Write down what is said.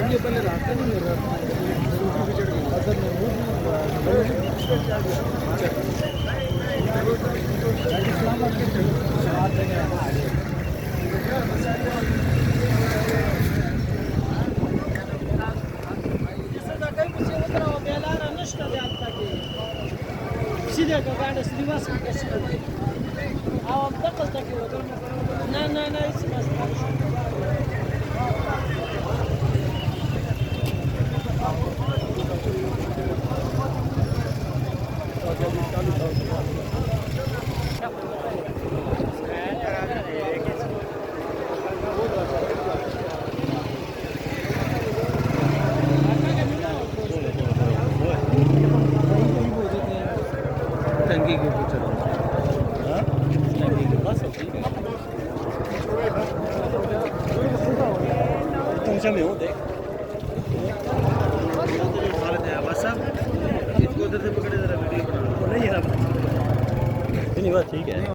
ये पहले रास्ता नहीं मिल रहा था सीधे का गाड़ी श्रीवास की कैसे आप दखल तक ना ना ना इस टंकी के ऊपर चलो टंकी के पास ठीक है तुम में हो देख बस अब इसको उधर से पकड़े जरा वीडियो बना नहीं यार नहीं बात ठीक है